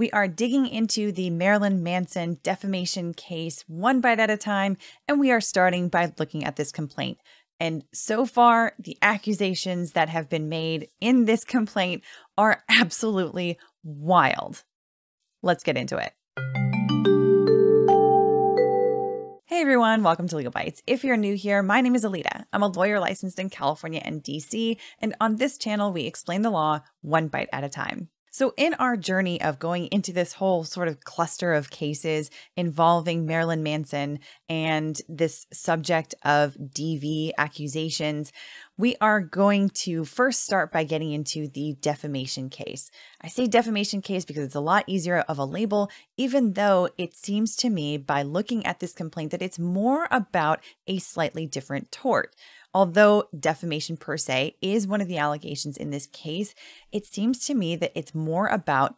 We are digging into the Marilyn Manson defamation case one bite at a time, and we are starting by looking at this complaint. And so far, the accusations that have been made in this complaint are absolutely wild. Let's get into it. Hey everyone, welcome to Legalbytes. If you're new here, my name is Alita. I'm a lawyer licensed in California and DC, and on this channel, we explain the law one bite at a time. So in our journey of going into this whole sort of cluster of cases involving Marilyn Manson and this subject of DV accusations, we are going to first start by getting into the defamation case. I say defamation case because it's a lot easier of a label, even though it seems to me by looking at this complaint that it's more about a slightly different tort. Although defamation per se is one of the allegations in this case, it seems to me that it's more about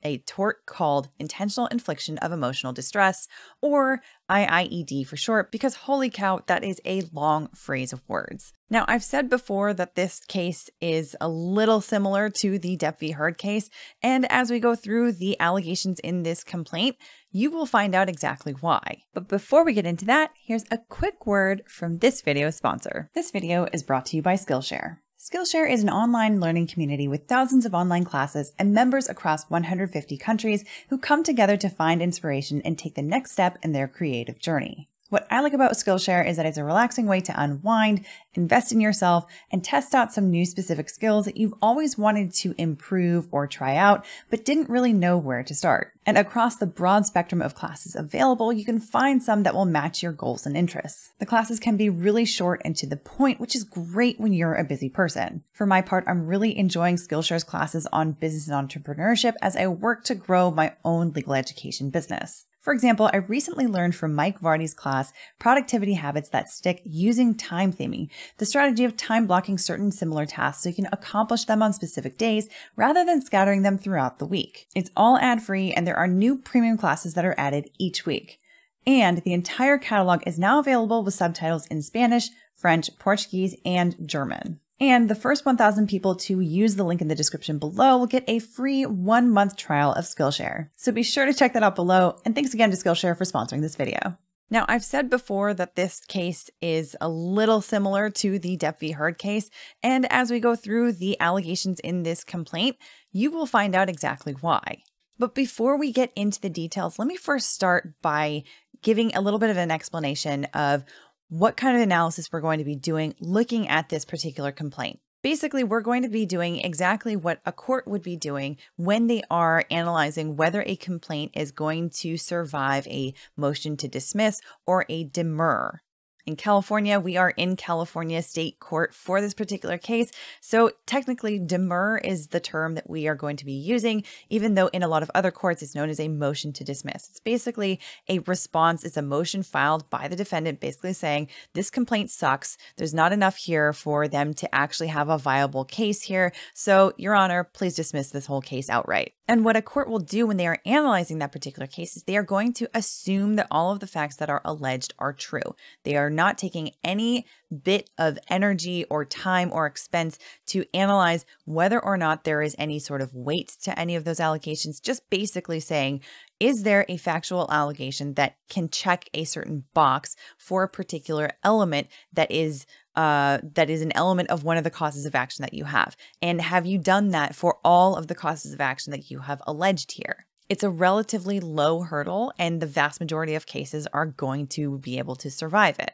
a tort called intentional infliction of emotional distress, or IIED for short, because holy cow, that is a long phrase of words. Now, I've said before that this case is a little similar to the Depp v. Heard case, and as we go through the allegations in this complaint, you will find out exactly why. But before we get into that, here's a quick word from this video's sponsor. This video is brought to you by Skillshare. Skillshare is an online learning community with thousands of online classes and members across 150 countries who come together to find inspiration and take the next step in their creative journey. What I like about Skillshare is that it's a relaxing way to unwind, invest in yourself, and test out some new specific skills that you've always wanted to improve or try out, but didn't really know where to start. And across the broad spectrum of classes available, you can find some that will match your goals and interests. The classes can be really short and to the point, which is great when you're a busy person. For my part, I'm really enjoying Skillshare's classes on business and entrepreneurship as I work to grow my own legal education business. For example, I recently learned from Mike Vardy's class, Productivity Habits That Stick, using time theming, the strategy of time blocking certain similar tasks so you can accomplish them on specific days rather than scattering them throughout the week. It's all ad-free, and there are new premium classes that are added each week. And the entire catalog is now available with subtitles in Spanish, French, Portuguese, and German. And the first 1,000 people to use the link in the description below will get a free 1-month trial of Skillshare. So be sure to check that out below. And thanks again to Skillshare for sponsoring this video. Now, I've said before that this case is a little similar to the Depp v. Heard case. And as we go through the allegations in this complaint, you will find out exactly why. But before we get into the details, let me first start by giving a little bit of an explanation of what kind of analysis we're going to be doing looking at this particular complaint. Basically, we're going to be doing exactly what a court would be doing when they are analyzing whether a complaint is going to survive a motion to dismiss or a demure. In California, we are in California State Court for this particular case. So technically, demure is the term that we are going to be using, even though in a lot of other courts, it's known as a motion to dismiss. It's basically a response. It's a motion filed by the defendant basically saying, this complaint sucks. There's not enough here for them to actually have a viable case here. So, Your Honor, please dismiss this whole case outright. And what a court will do when they are analyzing that particular case is they are going to assume that all of the facts that are alleged are true. They are not taking any bit of energy or time or expense to analyze whether or not there is any sort of weight to any of those allegations, just basically saying, is there a factual allegation that can check a certain box for a particular element that is an element of one of the causes of action that you have? And have you done that for all of the causes of action that you have alleged here? It's a relatively low hurdle, and the vast majority of cases are going to be able to survive it.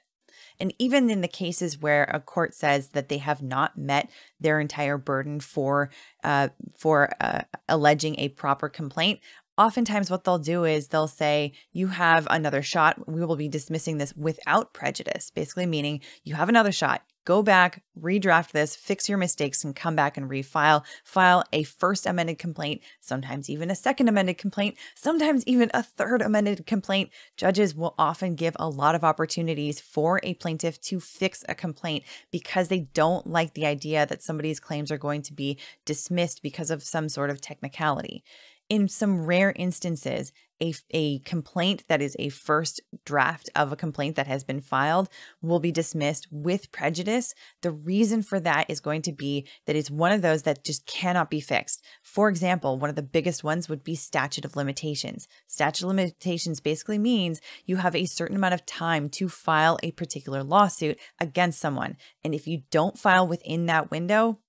And even in the cases where a court says that they have not met their entire burden for alleging a proper complaint, oftentimes what they'll do is they'll say, you have another shot. We will be dismissing this without prejudice, basically meaning you have another shot. Go back, redraft this, fix your mistakes, and come back and refile. File a first amended complaint, sometimes even a second amended complaint, sometimes even a third amended complaint. Judges will often give a lot of opportunities for a plaintiff to fix a complaint because they don't like the idea that somebody's claims are going to be dismissed because of some sort of technicality. In some rare instances, a complaint that is a first draft of a complaint that has been filed will be dismissed with prejudice. The reason for that is going to be that it's one of those that just cannot be fixed. For example, one of the biggest ones would be statute of limitations. Statute of limitations basically means you have a certain amount of time to file a particular lawsuit against someone. And if you don't file within that window,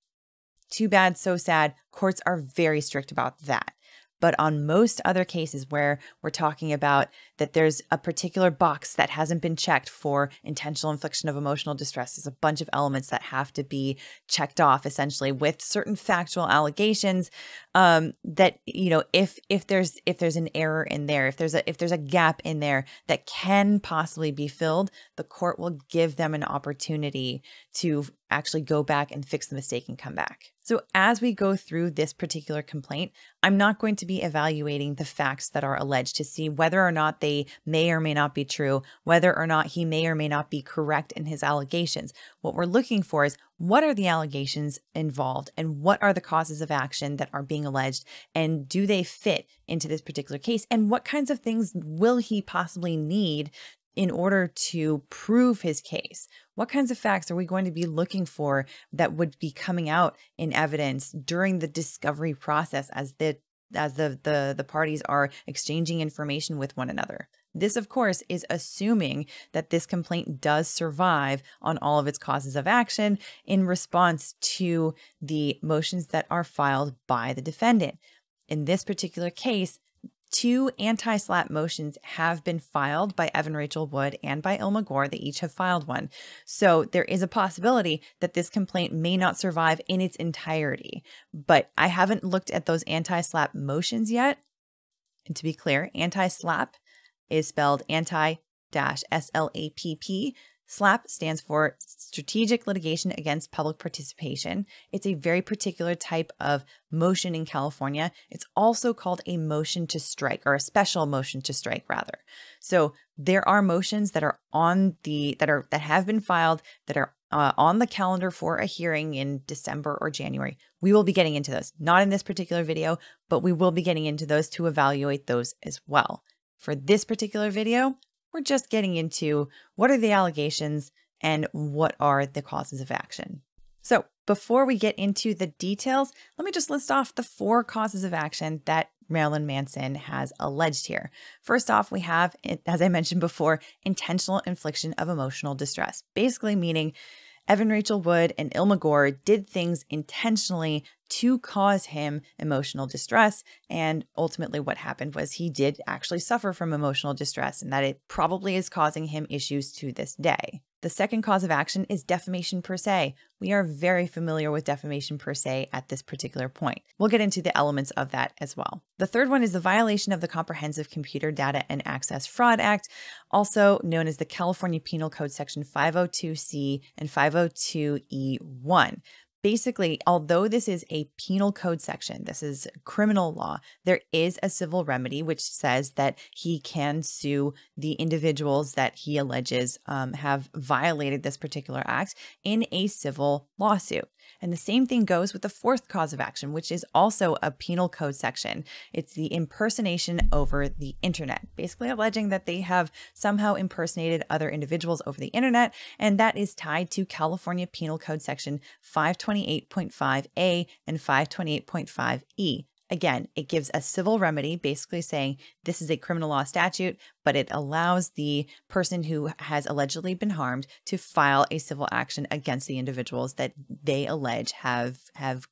too bad, so sad. Courts are very strict about that. But on most other cases where we're talking about that there's a particular box that hasn't been checked for intentional infliction of emotional distress, there's a bunch of elements that have to be checked off essentially with certain factual allegations that, you know, if there's an error in there, if there's a gap in there that can possibly be filled, the court will give them an opportunity to actually go back and fix the mistake and come back. So as we go through this particular complaint, I'm not going to be evaluating the facts that are alleged to see whether or not they may or may not be true, whether or not he may or may not be correct in his allegations. What we're looking for is what are the allegations involved and what are the causes of action that are being alleged, and do they fit into this particular case, and what kinds of things will he possibly need in order to prove his case? What kinds of facts are we going to be looking for that would be coming out in evidence during the discovery process as the parties are exchanging information with one another? This, of course, is assuming that this complaint does survive on all of its causes of action in response to the motions that are filed by the defendant. In this particular case, 2 anti-SLAPP motions have been filed by Evan Rachel Wood and by Illma Gore. They each have filed one. So there is a possibility that this complaint may not survive in its entirety. But I haven't looked at those anti-SLAPP motions yet. And to be clear, anti-SLAPP is spelled anti-SLAPP. SLAPP stands for Strategic Litigation Against Public Participation. It's a very particular type of motion in California. It's also called a motion to strike, or a special motion to strike rather. So there are motions that are that have been filed that are on the calendar for a hearing in December or January. We will be getting into those, not in this particular video, but we will be getting into those to evaluate those as well. For this particular video, we're just getting into what are the allegations and what are the causes of action. So before we get into the details, let me just list off the 4 causes of action that Marilyn Manson has alleged here. First off, we have, as I mentioned before, intentional infliction of emotional distress, basically meaning Evan Rachel Wood and Illma Gore did things intentionally to cause him emotional distress. And ultimately what happened was he did actually suffer from emotional distress, and that it probably is causing him issues to this day. The second cause of action is defamation per se. We are very familiar with defamation per se at this particular point. We'll get into the elements of that as well. The third one is the violation of the Comprehensive Computer Data and Access Fraud Act, also known as the California Penal Code Section 502C and 502E1. Basically, although this is a penal code section, this is criminal law, there is a civil remedy which says that he can sue the individuals that he alleges have violated this particular act in a civil lawsuit. And the same thing goes with the fourth cause of action, which is also a penal code section. It's the impersonation over the internet, basically alleging that they have somehow impersonated other individuals over the internet, and that is tied to California Penal Code Section 528.5A and 528.5E. Again, it gives a civil remedy, basically saying this is a criminal law statute, but it allows the person who has allegedly been harmed to file a civil action against the individuals that they allege have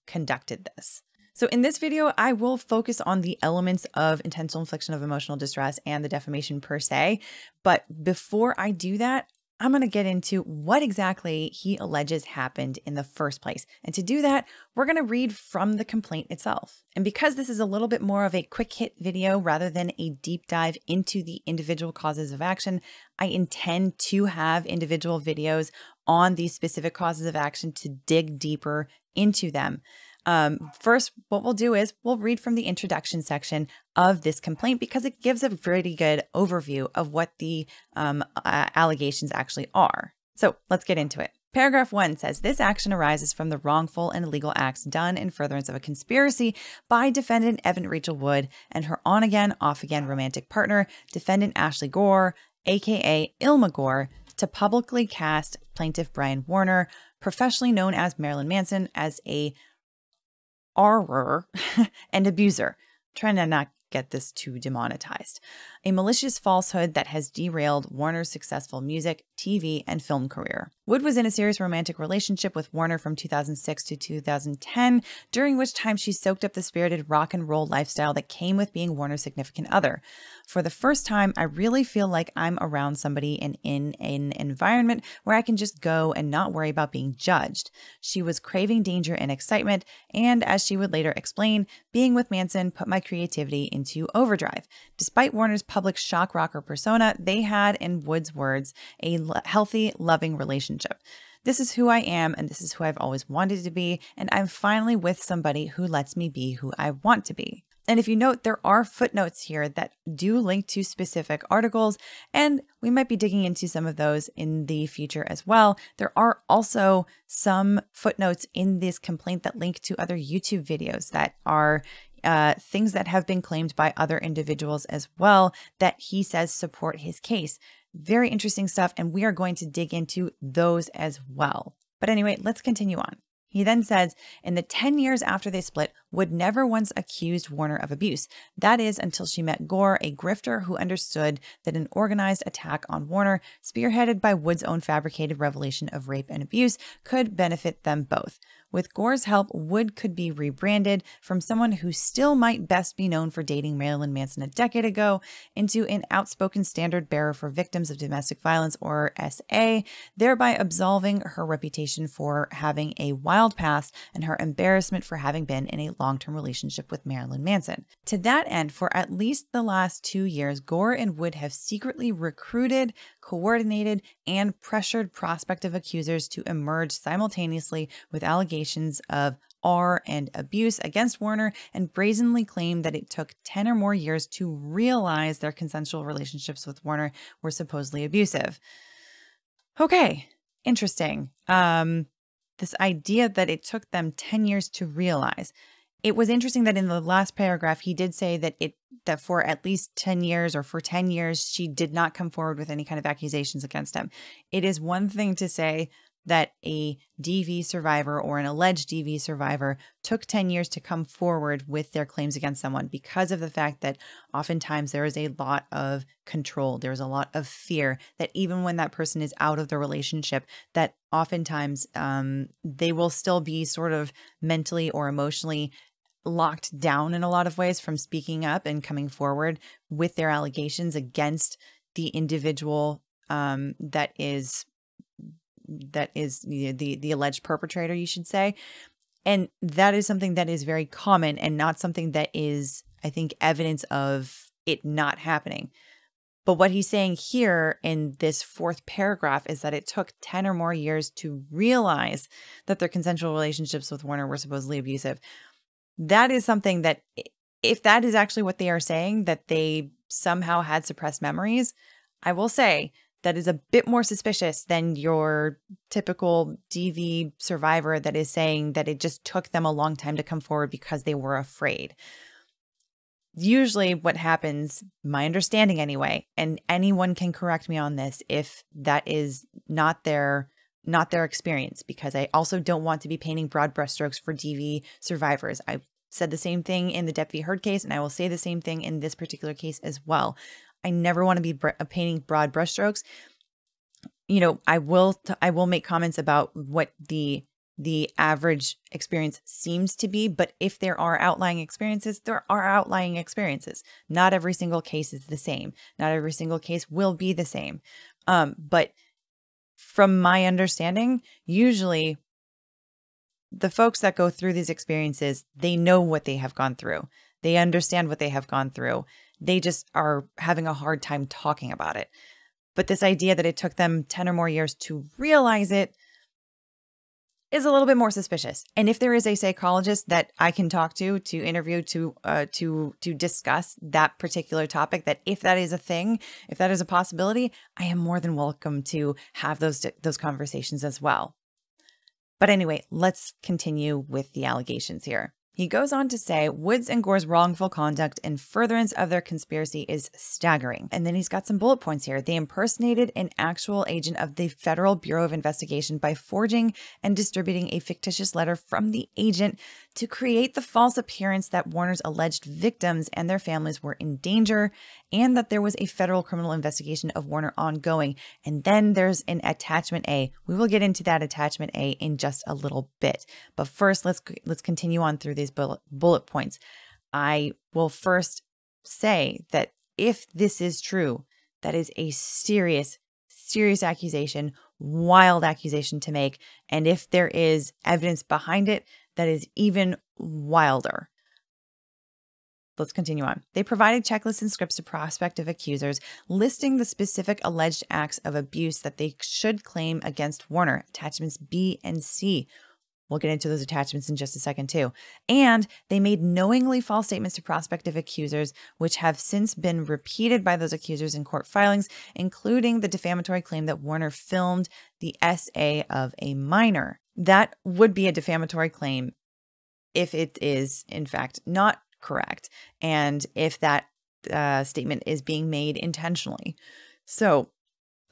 conducted this. So in this video, I will focus on the elements of intentional infliction of emotional distress and the defamation per se. But before I do that, I'm going to get into what exactly he alleges happened in the first place. And to do that, we're going to read from the complaint itself. And because this is a little bit more of a quick hit video rather than a deep dive into the individual causes of action, I intend to have individual videos on these specific causes of action to dig deeper into them. First, what we'll do is we'll read from the introduction section of this complaint because it gives a pretty good overview of what the allegations actually are. So let's get into it. Paragraph 1 says, this action arises from the wrongful and illegal acts done in furtherance of a conspiracy by defendant Evan Rachel Wood and her on-again, off-again romantic partner, defendant Ashley Gore, aka Illma Gore, to publicly cast plaintiff Brian Warner, professionally known as Marilyn Manson, as a and abuser. Trying to not get this too demonetized. A malicious falsehood that has derailed Warner's successful music, TV, and film career. Wood was in a serious romantic relationship with Warner from 2006 to 2010, during which time she soaked up the spirited rock and roll lifestyle that came with being Warner's significant other. For the first time, I really feel like I'm around somebody and in an environment where I can just go and not worry about being judged. She was craving danger and excitement, and as she would later explain, being with Manson put my creativity into overdrive. Despite Warner's public shock rocker persona, they had, in Wood's words, a healthy, loving relationship. This is who I am, and this is who I've always wanted to be, and I'm finally with somebody who lets me be who I want to be. And if you note, there are footnotes here that do link to specific articles, and we might be digging into some of those in the future as well. There are also some footnotes in this complaint that link to other YouTube videos that are things that have been claimed by other individuals as well that he says support his case. Very interesting stuff, and we are going to dig into those as well. But anyway, let's continue on. He then says, in the 10 years after they split, Wood never once accused Warner of abuse. That is until she met Gore, a grifter who understood that an organized attack on Warner, spearheaded by Wood's own fabricated revelation of rape and abuse, could benefit them both. With Gore's help, Wood could be rebranded from someone who still might best be known for dating Marilyn Manson a decade ago into an outspoken standard bearer for victims of domestic violence, or SA, thereby absolving her reputation for having a wild past and her embarrassment for having been in a long-term relationship with Marilyn Manson. To that end, for at least the last 2 years, Gore and Wood have secretly recruited, coordinated, and pressured prospective accusers to emerge simultaneously with allegations of and abuse against Warner, and brazenly claimed that it took 10 or more years to realize their consensual relationships with Warner were supposedly abusive. Okay, interesting. This idea that it took them 10 years to realize. It was interesting that in the last paragraph, he did say that for at least 10 years, or for 10 years, she did not come forward with any kind of accusations against him. It is one thing to say that a DV survivor or an alleged DV survivor took 10 years to come forward with their claims against someone, because of the fact that oftentimes there is a lot of control. There's a lot of fear that even when that person is out of the relationship, that oftentimes they will still be sort of mentally or emotionally locked down in a lot of ways from speaking up and coming forward with their allegations against the individual that is the alleged perpetrator, you should say. And that is something that is very common and not something that is, I think, evidence of it not happening. But what he's saying here in this fourth paragraph is that it took 10 or more years to realize that their consensual relationships with Warner were supposedly abusive. That is something that, if that is actually what they are saying, that they somehow had suppressed memories, I will say that is a bit more suspicious than your typical DV survivor that is saying that it just took them a long time to come forward because they were afraid. Usually what happens, my understanding anyway, and anyone can correct me on this if that is not their experience, because I also don't want to be painting broad brushstrokes for DV survivors. I said the same thing in the Depp v. Heard case, and I will say the same thing in this particular case as well. I never want to be painting broad brushstrokes. You know, I will make comments about what the average experience seems to be, but if there are outlying experiences, there are outlying experiences. Not every single case is the same. Not every single case will be the same. But from my understanding, usually the folks that go through these experiences, they know what they have gone through. They understand what they have gone through. They just are having a hard time talking about it. But this idea that it took them 10 or more years to realize it is a little bit more suspicious. And if there is a psychologist that I can talk to interview, to discuss that particular topic, that if that is a thing, if that is a possibility, I am more than welcome to have those conversations as well. But anyway, let's continue with the allegations here. He goes on to say Woods and Gore's wrongful conduct in furtherance of their conspiracy is staggering. And then he's got some bullet points here. They impersonated an actual agent of the Federal Bureau of Investigation by forging and distributing a fictitious letter from the agent to create the false appearance that Warner's alleged victims and their families were in danger and that there was a federal criminal investigation of Warner ongoing. And then there's an attachment A. We will get into that attachment A in just a little bit. But first, let's continue on through these bullet points. I will first say that if this is true, that is a serious accusation, wild accusation to make. And if there is evidence behind it, that is even wilder. Let's continue on. They provided checklists and scripts to prospective accusers, listing the specific alleged acts of abuse that they should claim against Warner, attachments B and C. We'll get into those attachments in just a second too. And they made knowingly false statements to prospective accusers, which have since been repeated by those accusers in court filings, including the defamatory claim that Warner filmed the SA of a minor. That would be a defamatory claim if it is, in fact, not correct, and if that statement is being made intentionally. So,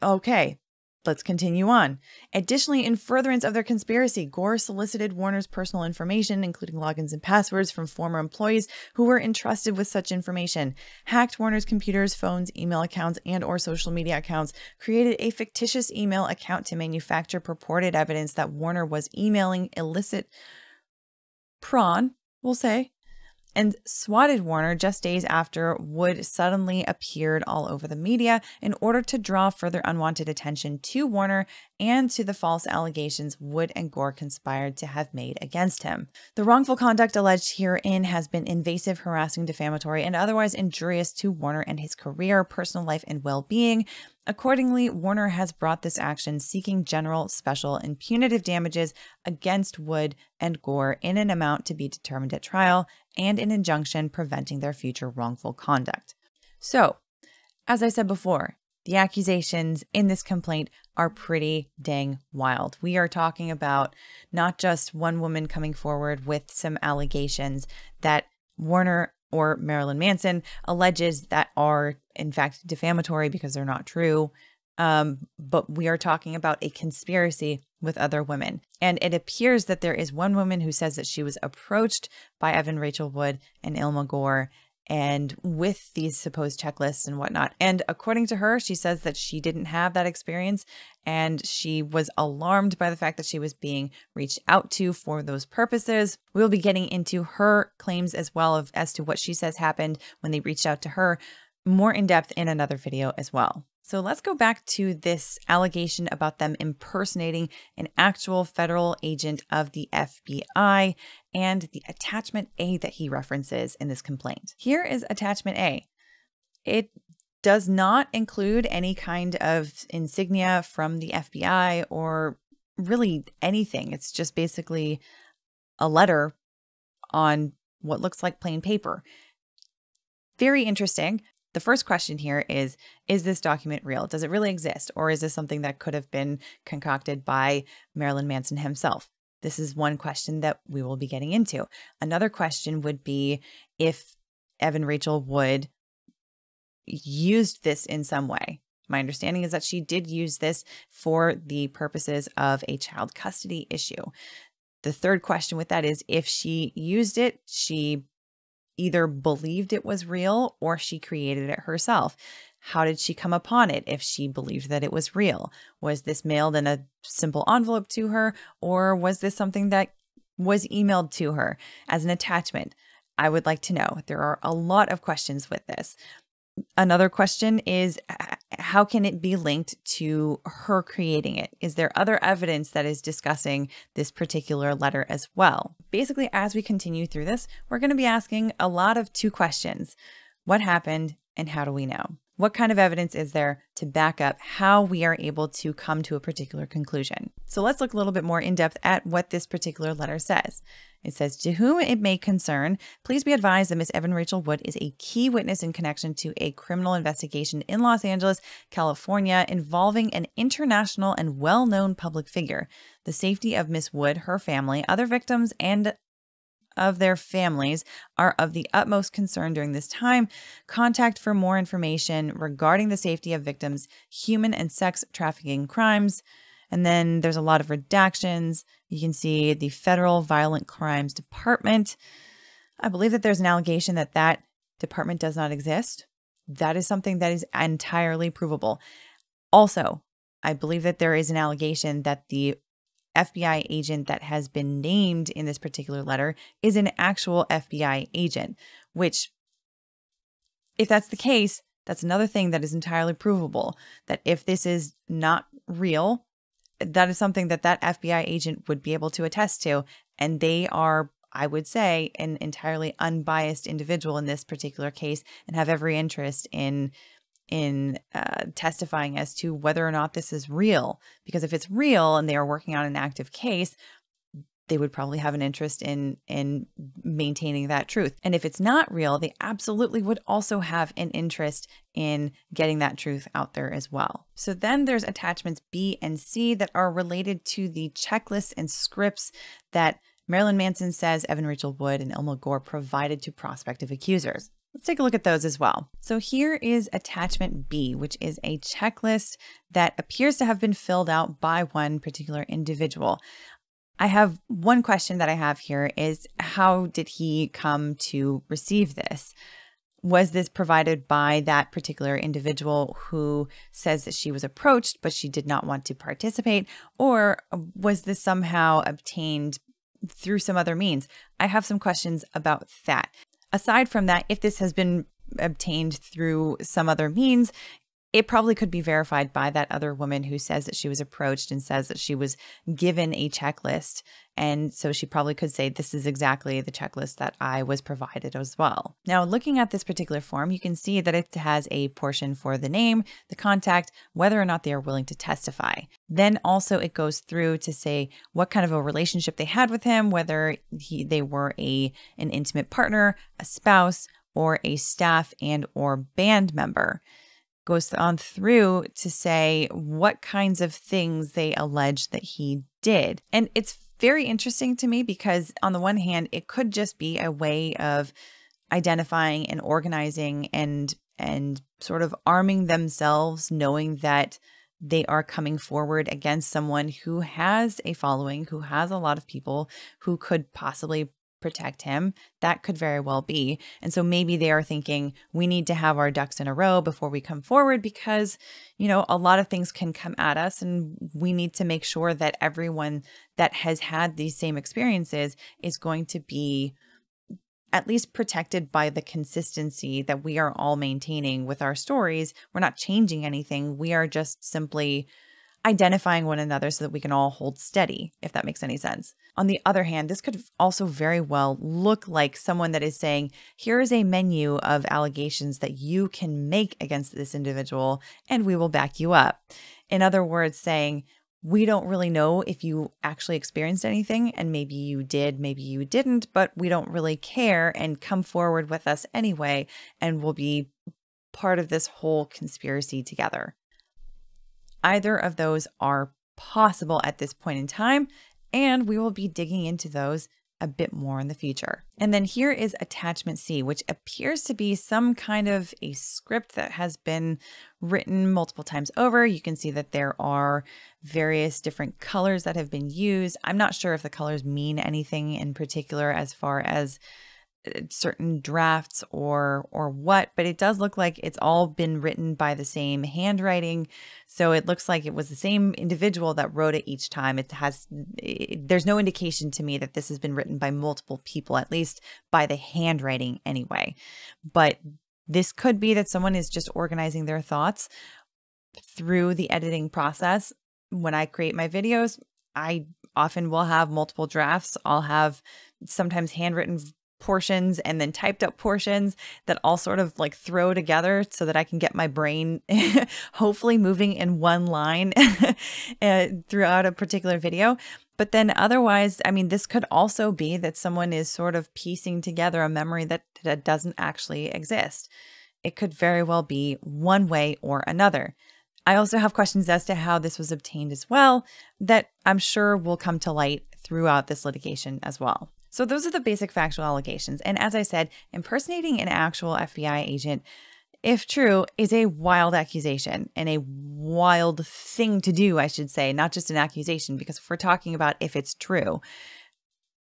okay, let's continue on. Additionally, in furtherance of their conspiracy, Gore solicited Warner's personal information, including logins and passwords from former employees who were entrusted with such information, hacked Warner's computers, phones, email accounts, and/or social media accounts, created a fictitious email account to manufacture purported evidence that Warner was emailing illicit we'll say, and swatted Warner just days after Wood suddenly appeared all over the media in order to draw further unwanted attention to Warner and to the false allegations Wood and Gore conspired to have made against him. The wrongful conduct alleged herein has been invasive, harassing, defamatory, and otherwise injurious to Warner and his career, personal life, and well-being. Accordingly, Warner has brought this action seeking general, special, and punitive damages against Wood and Gore in an amount to be determined at trial and an injunction preventing their future wrongful conduct. So, as I said before, the accusations in this complaint are pretty dang wild. We are talking about not just one woman coming forward with some allegations that Warner or Marilyn Manson alleges that are in fact defamatory because they're not true. But we are talking about a conspiracy with other women. And it appears that there is one woman who says that she was approached by Evan Rachel Wood and Illma Gore and with these supposed checklists and whatnot. And according to her, she says that she didn't have that experience and she was alarmed by the fact that she was being reached out to for those purposes. We'll be getting into her claims as well as to what she says happened when they reached out to her more in depth in another video as well. So let's go back to this allegation about them impersonating an actual federal agent of the FBI and the attachment A that he references in this complaint. Here is attachment A. It does not include any kind of insignia from the FBI or really anything. It's just basically a letter on what looks like plain paper. Very interesting. The first question here is this document real? Does it really exist? Or is this something that could have been concocted by Marilyn Manson himself? This is one question that we will be getting into. Another question would be if Evan Rachel Wood used this in some way. My understanding is that she did use this for the purposes of a child custody issue. The third question with that is if she used it, she either believed it was real or she created it herself. How did she come upon it if she believed that it was real? Was this mailed in a simple envelope to her, or was this something that was emailed to her as an attachment? I would like to know. There are a lot of questions with this. Another question is, how can it be linked to her creating it? Is there other evidence that is discussing this particular letter as well? Basically, as we continue through this, we're going to be asking a lot of two questions. What happened and how do we know? What kind of evidence is there to back up how we are able to come to a particular conclusion? So let's look a little bit more in depth at what this particular letter says. It says, "To whom it may concern, please be advised that Miss Evan Rachel Wood is a key witness in connection to a criminal investigation in Los Angeles, California, involving an international and well-known public figure. The safety of Miss Wood, her family, other victims, and of their families are of the utmost concern during this time. Contact for more information regarding the safety of victims, human and sex trafficking crimes." And then there's a lot of redactions. You can see the Federal Violent Crimes Department. I believe that there's an allegation that that department does not exist. That is something that is entirely provable. Also, I believe that there is an allegation that the FBI agent that has been named in this particular letter is an actual FBI agent, which, if that's the case, that's another thing that is entirely provable, that if this is not real, that is something that that FBI agent would be able to attest to. And they are, I would say, an entirely unbiased individual in this particular case and have every interest in testifying as to whether or not this is real. Because if it's real and they are working on an active case, they would probably have an interest in maintaining that truth. And if it's not real, they absolutely would also have an interest in getting that truth out there as well. So then there's attachments B and C that are related to the checklists and scripts that Marilyn Manson says Evan Rachel Wood and Illma Gore provided to prospective accusers. Let's take a look at those as well. So here is attachment B, which is a checklist that appears to have been filled out by one particular individual. I have one question that I have here is, how did he come to receive this? Was this provided by that particular individual who says that she was approached, but she did not want to participate? Or was this somehow obtained through some other means? I have some questions about that. Aside from that, if this has been obtained through some other means, it probably could be verified by that other woman who says that she was approached and says that she was given a checklist. And so she probably could say, this is exactly the checklist that I was provided as well. Now, looking at this particular form, you can see that it has a portion for the name, the contact, whether or not they are willing to testify. Then also it goes through to say what kind of a relationship they had with him, whether they were an intimate partner, a spouse, or a staff and or band member. Goes on through to say what kinds of things they allege that he did. And it's very interesting to me because on the one hand, it could just be a way of identifying and organizing and sort of arming themselves, knowing that they are coming forward against someone who has a following, who has a lot of people who could possibly protect him. That could very well be. And so maybe they are thinking, we need to have our ducks in a row before we come forward because, you know, a lot of things can come at us and we need to make sure that everyone that has had these same experiences is going to be at least protected by the consistency that we are all maintaining with our stories. We're not changing anything. We are just simply identifying one another so that we can all hold steady, if that makes any sense. On the other hand, this could also very well look like someone that is saying, here is a menu of allegations that you can make against this individual, and we will back you up. In other words, saying, we don't really know if you actually experienced anything, and maybe you did, maybe you didn't, but we don't really care, and come forward with us anyway, and we'll be part of this whole conspiracy together. Either of those are possible at this point in time, and we will be digging into those a bit more in the future. And then here is attachment C, which appears to be some kind of a script that has been written multiple times over. You can see that there are various different colors that have been used. I'm not sure if the colors mean anything in particular as far as certain drafts or what, but it does look like it's all been written by the same handwriting. So it looks like it was the same individual that wrote it each time. There's no indication to me that this has been written by multiple people, at least by the handwriting anyway. But this could be that someone is just organizing their thoughts through the editing process. When I create my videos, I often will have multiple drafts. I'll have sometimes handwritten portions and then typed up portions that all sort of like throw together so that I can get my brain hopefully moving in one line throughout a particular video. But then otherwise, I mean, this could also be that someone is sort of piecing together a memory that doesn't actually exist. It could very well be one way or another. I also have questions as to how this was obtained as well that I'm sure will come to light throughout this litigation as well. So those are the basic factual allegations. And as I said, impersonating an actual FBI agent, if true, is a wild accusation and a wild thing to do, I should say, not just an accusation, because if we're talking about if it's true,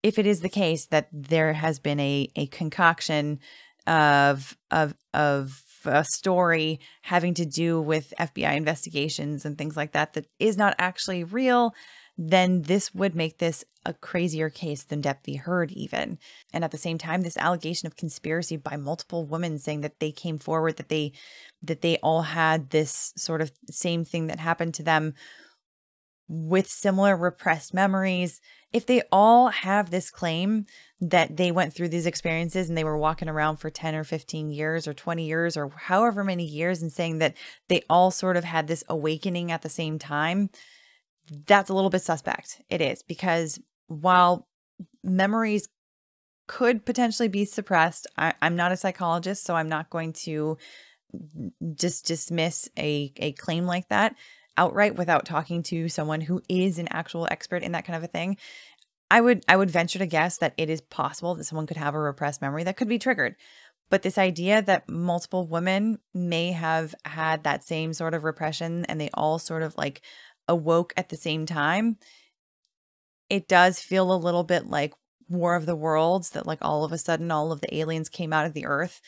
if it is the case that there has been a concoction of a story having to do with FBI investigations and things like that that is not actually real, then this would make this a crazier case than Depp v. Heard even. And at the same time, this allegation of conspiracy by multiple women saying that they came forward, that they all had this sort of same thing that happened to them with similar repressed memories. If they all have this claim that they went through these experiences and they were walking around for 10 or 15 years or 20 years or however many years and saying that they all sort of had this awakening at the same time, that's a little bit suspect. It is, because while memories could potentially be suppressed, I'm not a psychologist, so I'm not going to just dismiss a claim like that outright without talking to someone who is an actual expert in that kind of a thing. I would venture to guess that it is possible that someone could have a repressed memory that could be triggered. But this idea that multiple women may have had that same sort of repression and they all sort of like awoke at the same time, it does feel a little bit like War of the Worlds, that like all of a sudden all of the aliens came out of the earth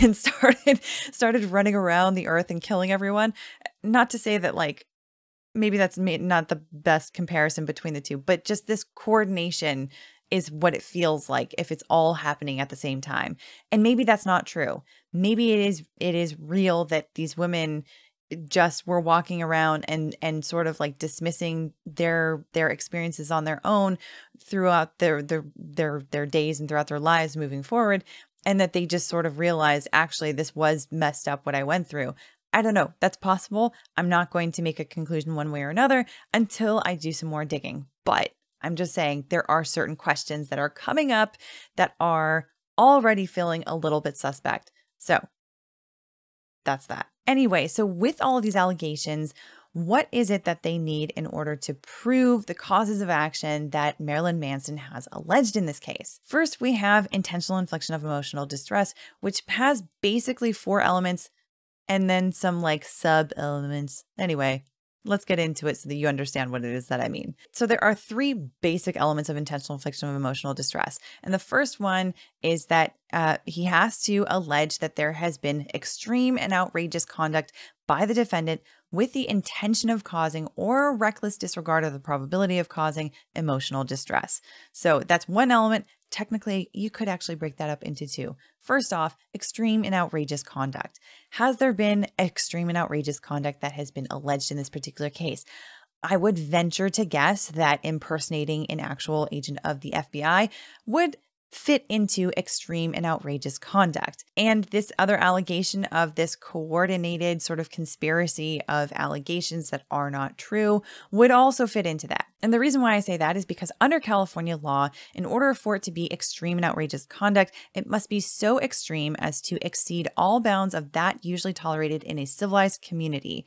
and started running around the earth and killing everyone. Not to say that like maybe that's not the best comparison between the two, but just this coordination is what it feels like if it's all happening at the same time. And maybe that's not true. Maybe it is real that these women just were walking around and sort of like dismissing their experiences on their own throughout their days and throughout their lives moving forward, and that they just sort of realized, actually, this was messed up what I went through. I don't know. That's possible. I'm not going to make a conclusion one way or another until I do some more digging. But I'm just saying there are certain questions that are coming up that are already feeling a little bit suspect. So that's that. Anyway, so with all of these allegations, what is it that they need in order to prove the causes of action that Marilyn Manson has alleged in this case? First, we have intentional infliction of emotional distress, which has basically 4 elements and then some like sub-elements. Anyway, let's get into it so that you understand what it is that I mean. So there are 3 basic elements of intentional infliction of emotional distress. And the first one is that he has to allege that there has been extreme and outrageous conduct by the defendant with the intention of causing or reckless disregard of the probability of causing emotional distress. So that's one element. Technically, you could actually break that up into 2. First off, extreme and outrageous conduct. Has there been extreme and outrageous conduct that has been alleged in this particular case? I would venture to guess that impersonating an actual agent of the FBI would fit into extreme and outrageous conduct. And this other allegation of this coordinated sort of conspiracy of allegations that are not true would also fit into that. And the reason why I say that is because under California law, in order for it to be extreme and outrageous conduct, it must be so extreme as to exceed all bounds of that usually tolerated in a civilized community.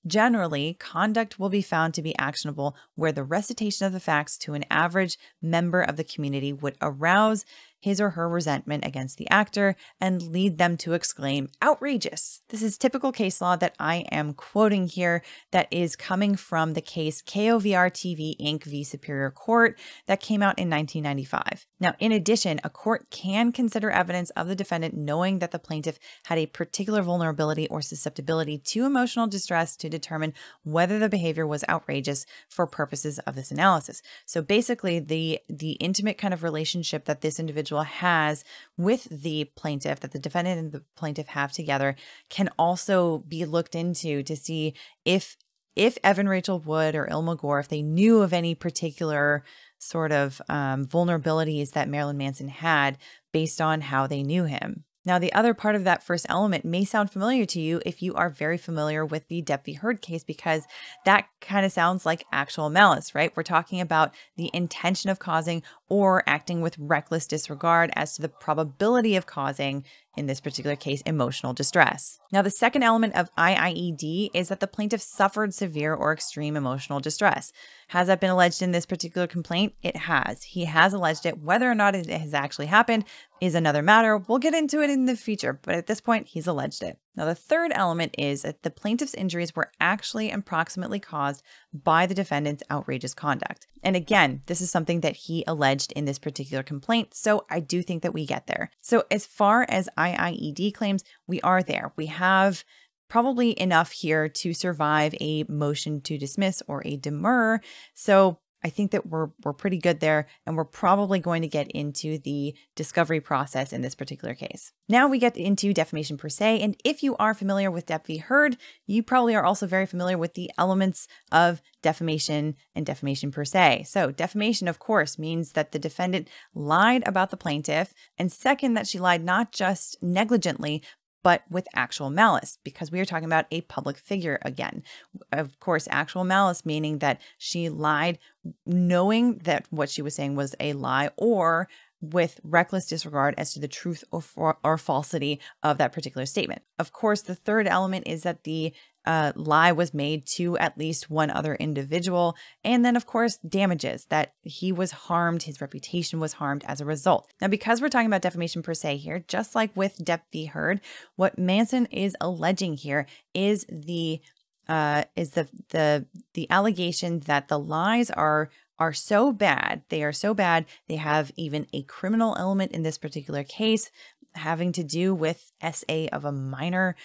Generally, conduct will be found to be actionable where the recitation of the facts to an average member of the community would arouse his or her resentment against the actor and lead them to exclaim, "Outrageous!" This is typical case law that I am quoting here that is coming from the case KOVR TV Inc. v. Superior Court that came out in 1995. Now, in addition, a court can consider evidence of the defendant knowing that the plaintiff had a particular vulnerability or susceptibility to emotional distress to determine whether the behavior was outrageous for purposes of this analysis. So basically, the intimate kind of relationship that this individual has with the plaintiff, that the defendant and the plaintiff have together, can also be looked into to see if Evan Rachel Wood or Illma Gore, if they knew of any particular sort of vulnerabilities that Marilyn Manson had based on how they knew him. Now, the other part of that first element may sound familiar to you if you are very familiar with the Depp v. Heard case, because that kind of sounds like actual malice, right? We're talking about the intention of causing or acting with reckless disregard as to the probability of causing, in this particular case, emotional distress. Now, the second element of IIED is that the plaintiff suffered severe or extreme emotional distress. Has that been alleged in this particular complaint? It has. He has alleged it. Whether or not it has actually happened is another matter. We'll get into it in the future, but at this point, he's alleged it. Now, the third element is that the plaintiff's injuries were actually and proximately caused by the defendant's outrageous conduct. And again, this is something that he alleged in this particular complaint, so I do think that we get there. So as far as IIED claims, we are there. We have probably enough here to survive a motion to dismiss or a demure. So I think that we're pretty good there, and we're probably going to get into the discovery process in this particular case. Now we get into defamation per se, and if you are familiar with Depp v. Heard, you probably are also very familiar with the elements of defamation and defamation per se. So defamation, of course, means that the defendant lied about the plaintiff, and second, that she lied not just negligently, but with actual malice, because we are talking about a public figure again. Of course, actual malice meaning that she lied knowing that what she was saying was a lie, or with reckless disregard as to the truth or falsity of that particular statement. Of course, the third element is that the lie was made to at least one other individual. And then, of course, damages, that he was harmed, his reputation was harmed as a result. Now, because we're talking about defamation per se here, just like with Depp v. Heard, what Manson is alleging here is the allegation that the lies are so bad. They are so bad. They have even a criminal element in this particular case, having to do with SA of a minor,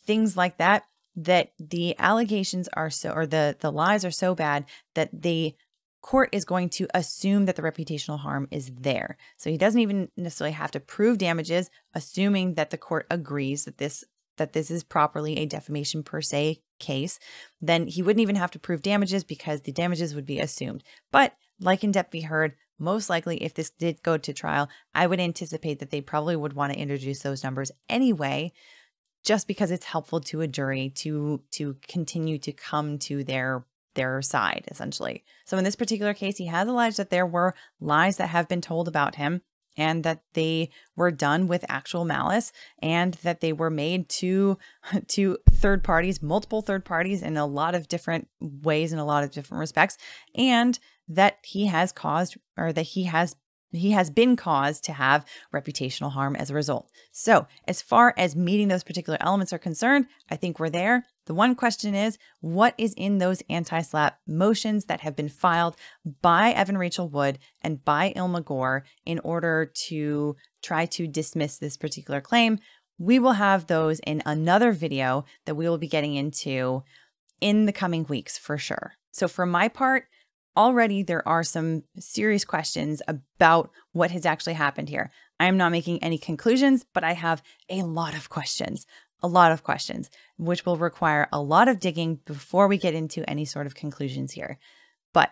things like that, that the allegations are so, or the lies are so bad that the court is going to assume that the reputational harm is there. So he doesn't even necessarily have to prove damages, assuming that the court agrees that this is properly a defamation per se case. Then he wouldn't even have to prove damages because the damages would be assumed. But like in Depp v. Heard, most likely if this did go to trial, I would anticipate that they probably would want to introduce those numbers anyway, just because it's helpful to a jury to continue to come to their side, essentially. So in this particular case, he has alleged that there were lies that have been told about him, and that they were done with actual malice, and that they were made to third parties, multiple third parties, in a lot of different ways, in a lot of different respects, and that he has caused, or that he has been caused to have reputational harm as a result. So as far as meeting those particular elements are concerned, I think we're there. The one question is, what is in those anti-SLAPP motions that have been filed by Evan Rachel Wood and by Illma Gore in order to try to dismiss this particular claim? We will have those in another video that we will be getting into in the coming weeks for sure. So for my part, already there are some serious questions about what has actually happened here. I am not making any conclusions, but I have a lot of questions, which will require a lot of digging before we get into any sort of conclusions here. But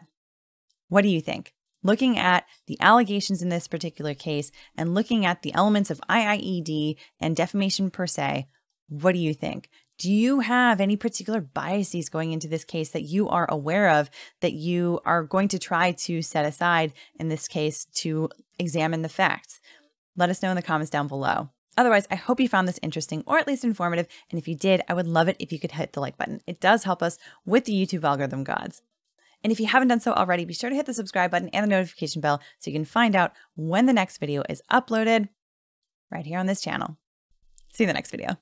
what do you think? Looking at the allegations in this particular case and looking at the elements of IIED and defamation per se, what do you think? Do you have any particular biases going into this case that you are aware of, that you are going to try to set aside in this case to examine the facts? Let us know in the comments down below. Otherwise, I hope you found this interesting, or at least informative, and if you did, I would love it if you could hit the like button. It does help us with the YouTube algorithm gods. And if you haven't done so already, be sure to hit the subscribe button and the notification bell so you can find out when the next video is uploaded right here on this channel. See you in the next video.